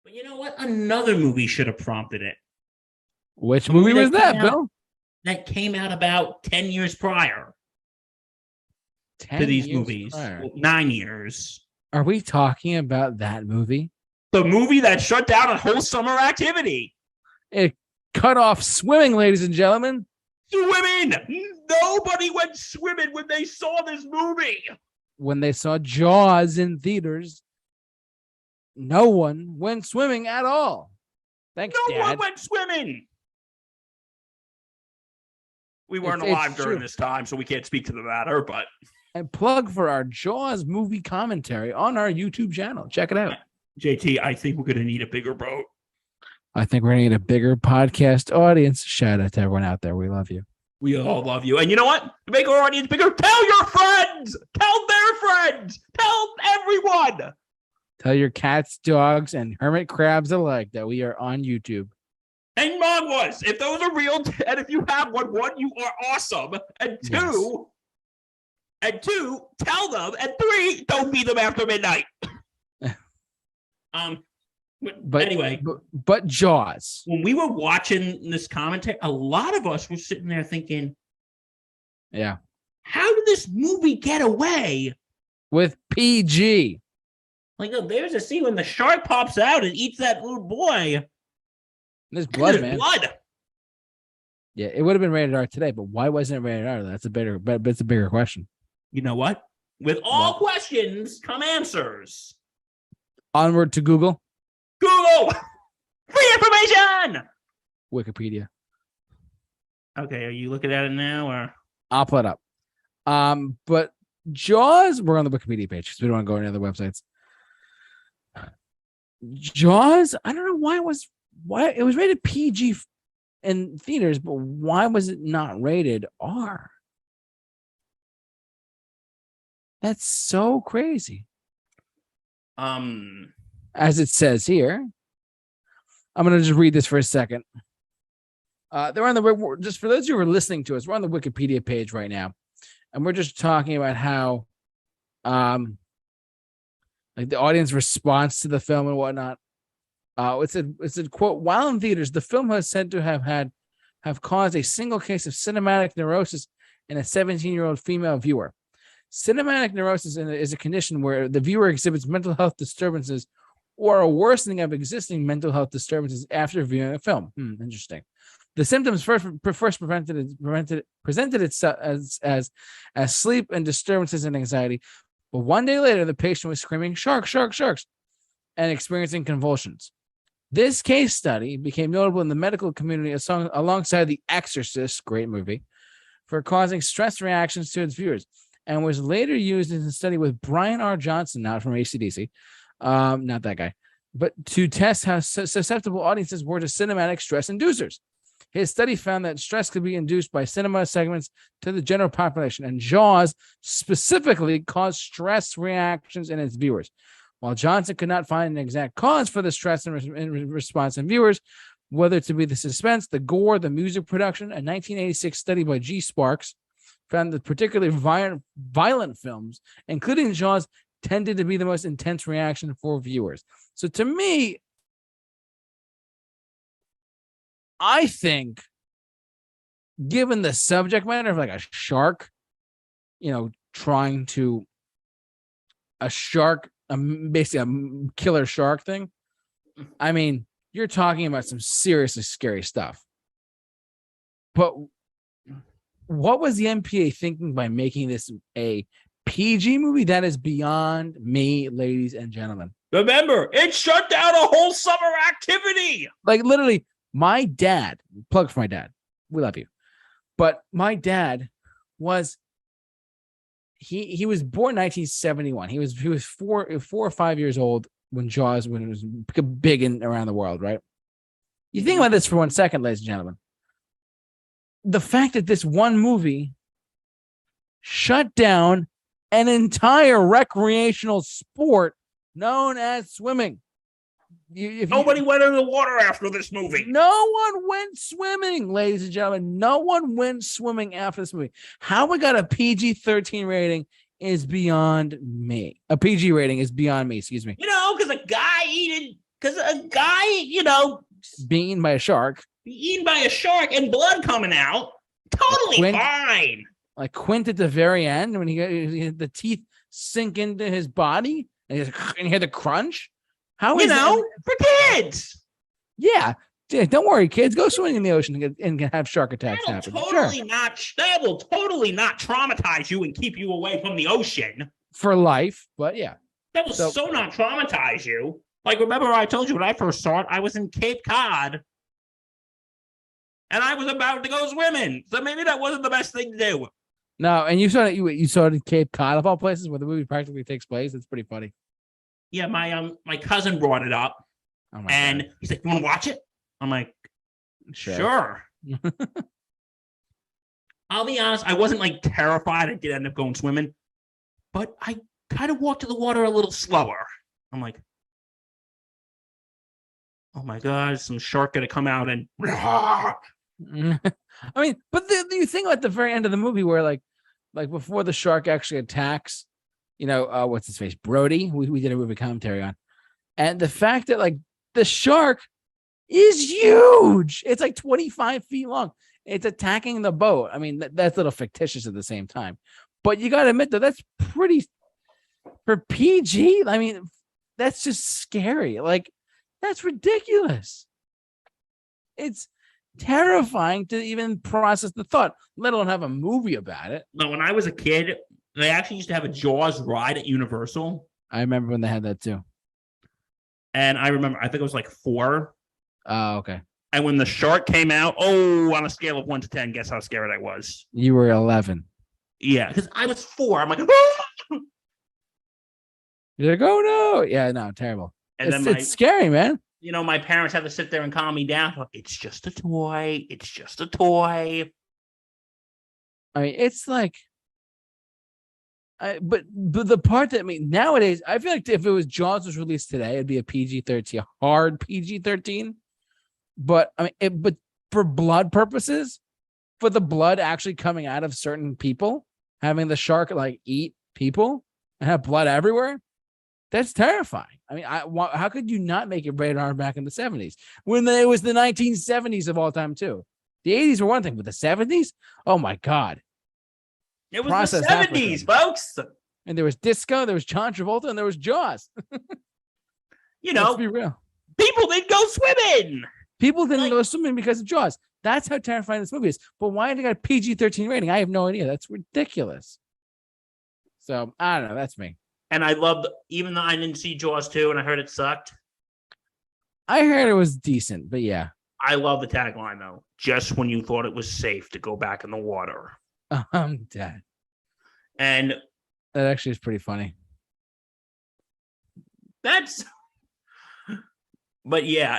But you know what? Another movie should have prompted it. Which A movie was that, came out Bill? that came out about 10 years prior to 10 these years movies. prior. Well, 9 years. Are we talking about that movie? The movie that shut down a whole summer activity. It cut off swimming, ladies and gentlemen. Swimming! Nobody went swimming when they saw this movie. When they saw Jaws in theaters, no one went swimming at all. Thanks, No Dad. one went swimming. We weren't alive during this time, so we can't speak to the matter, but... And plug for our Jaws movie commentary on our YouTube channel. Check it out. JT, I think we're going to need a bigger boat. I think we're going to need a bigger podcast audience. Shout out to everyone out there. We love you. We all love you. And you know what? To make our audience bigger, tell your friends. Tell their friends. Tell everyone. Tell your cats, dogs, and hermit crabs alike that we are on YouTube. And manguas, if those are real, and if you have one, you are awesome. And two, tell them. And three, don't beat them after midnight. But anyway, but Jaws. When we were watching this commentary, a lot of us were sitting there thinking, yeah, how did this movie get away with PG? Like, look, there's a scene when the shark pops out and eats that little boy. There's blood, there's man. Blood. Yeah, it would have been rated R today, but why wasn't it rated R? That's a bigger question. You know what? With all questions come answers. Onward to Google. Google! Free information! Wikipedia. Okay, are you looking at it now, or? I'll pull it up. But Jaws, we're on the Wikipedia page because we don't want to go to any other websites. Jaws, I don't know why it was rated PG in theaters, but why was it not rated R? That's so crazy. As it says here, I'm going to just read this for a second. They're on the, just for those of you who are listening to us, we're on the Wikipedia page right now. And we're just talking about how, like the audience response to the film and whatnot. It said, quote, while in theaters, the film has said to have caused a single case of cinematic neurosis in a 17-year-old female viewer. Cinematic neurosis is a condition where the viewer exhibits mental health disturbances or a worsening of existing mental health disturbances after viewing a film. Interesting. The symptoms first presented itself as sleep and disturbances and anxiety, but one day later, the patient was screaming, "Shark, shark, sharks," and experiencing convulsions. This case study became notable in the medical community alongside The Exorcist, great movie, for causing stress reactions to its viewers, and was later used in a study with Brian R. Johnson, not from AC/DC, not that guy, but to test how susceptible audiences were to cinematic stress inducers. His study found that stress could be induced by cinema segments to the general population, and Jaws specifically caused stress reactions in its viewers. While Johnson could not find an exact cause for the stress and response in viewers, whether to be the suspense, the gore, the music production, a 1986 study by G. Sparks found that particularly violent films, including Jaws, tended to be the most intense reaction for viewers. So to me, I think, given the subject matter of like a shark, trying to basically a killer shark thing. I mean, you're talking about some seriously scary stuff. But what was the MPA thinking by making this a PG movie? That is beyond me, ladies and gentlemen. Remember, it shut down a whole summer activity. Like literally, my dad, plug for my dad. We love you. But my dad was, he was born in 1971. He was 4 or 5 years old when it was big around the world, right? You think about this for 1 second, ladies and gentlemen. The fact that this one movie shut down an entire recreational sport known as swimming. Nobody went in the water after this movie. No one went swimming, ladies and gentlemen. No one went swimming after this movie. How we got a PG-13 rating is beyond me. A PG rating is beyond me, excuse me. Because a guy eating Because a guy, being eaten by a shark, be eaten by a shark and blood coming out, totally fine. Like Quint at the very end when he had the teeth sink into his body and he had the crunch. How is that? For kids? Yeah. Don't worry, kids. Go swimming in the ocean and have shark attacks happen. That will totally not traumatize you and keep you away from the ocean. For life, but yeah. That will so not traumatize you. Like, remember I told you when I first saw it, I was in Cape Cod. And I was about to go swimming. So maybe that wasn't the best thing to do. No, and you saw it in Cape Cod of all places where the movie practically takes place. It's pretty funny. Yeah, my cousin brought it up. Oh and God. He's like, "You want to watch it?" I'm like, sure. I'll be honest, I wasn't like terrified. I did end up going swimming, but I kind of walked to the water a little slower. I'm like, oh my God, some shark gonna come out and I mean, but the thing at the very end of the movie where like before the shark actually attacks, what's his face? Brody, we did a movie commentary on. And the fact that like the shark is huge. It's like 25 feet long. It's attacking the boat. I mean, that's a little fictitious at the same time. But you got to admit that that's pretty for PG. I mean, that's just scary. Like, that's ridiculous. It's terrifying to even process the thought, let alone have a movie about it. No, when I was a kid, they actually used to have a Jaws ride at Universal. I remember when they had that too. And I think it was like 4. Oh, okay. And when the shark came out, on a scale of 1 to 10, guess how scared I was? You were 11. Yeah, because I was 4. I'm like, You're like, oh no. Yeah, no, terrible. And it's scary, man. My parents had to sit there and calm me down. Like, it's just a toy. It's just a toy. I mean, it's like, but the part that nowadays, I feel like if it was Jaws was released today, it'd be a PG-13, a hard PG-13. But I mean, but for blood purposes, for the blood actually coming out of certain people, having the shark like eat people and have blood everywhere, that's terrifying. I mean, how could you not make it rated R back in the 70s when it was the 1970s of all time too? The 80s were one thing, but the 70s, oh my God. It was the 70s, folks. And there was disco, there was John Travolta, and there was Jaws. Let's be real. People didn't go swimming. People didn't go swimming because of Jaws. That's how terrifying this movie is. But why did it got a PG-13 rating? I have no idea. That's ridiculous. So, I don't know. That's me. And I loved, even though I didn't see Jaws 2 and I heard it sucked. I heard it was decent, but yeah. I love the tagline, though. Just when you thought it was safe to go back in the water. I'm dead. And that actually is pretty funny. But yeah,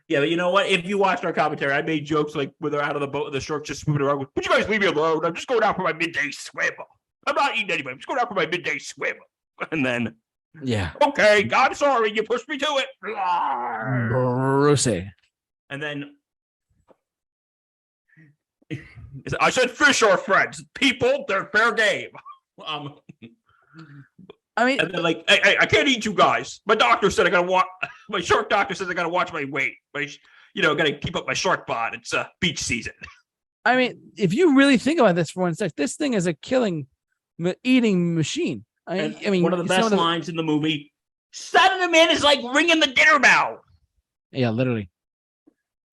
but you know what? If you watched our commentary, I made jokes like when they're out of the boat and the shark just swimming around. Would you guys leave me alone? I'm just going out for my midday swim. I'm not eating anybody. I'm just going out for my midday swim. And then, yeah. Okay, I'm sorry. You pushed me to it. Bruce. And then I said fish are friends. People, they're fair game. I mean, and then like, I can't eat you guys. My doctor said I gotta watch. My shark doctor says I gotta watch my weight. Gotta keep up my shark bod. It's beach season. I mean, if you really think about this for one sec, this thing is a eating machine. I mean, one of the best lines in the movie. Sending him in is like ringing the dinner bell. Yeah, literally.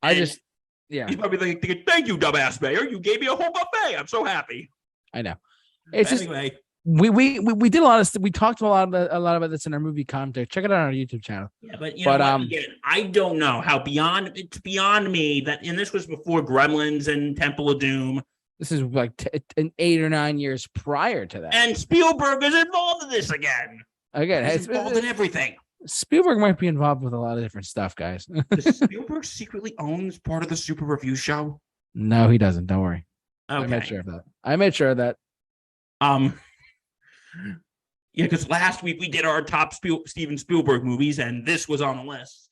Yeah. He's probably thinking, thank you, dumbass mayor. You gave me a whole buffet. I'm so happy. I know. It's anyway. We did a lot of we talked a lot about this in our movie commentary. Check it out on our YouTube channel. Yeah, but you know what? Again, I don't know how it's beyond me that, and this was before Gremlins and Temple of Doom. This is like 8 or 9 years prior to that. And Spielberg is involved in this again. He's involved in everything. Spielberg might be involved with a lot of different stuff, guys. Does Spielberg secretly owns part of the Super Review Show? No, he doesn't. Don't worry. Okay. I made sure of that. Yeah, because last week we did our top Steven Spielberg movies, and this was on the list.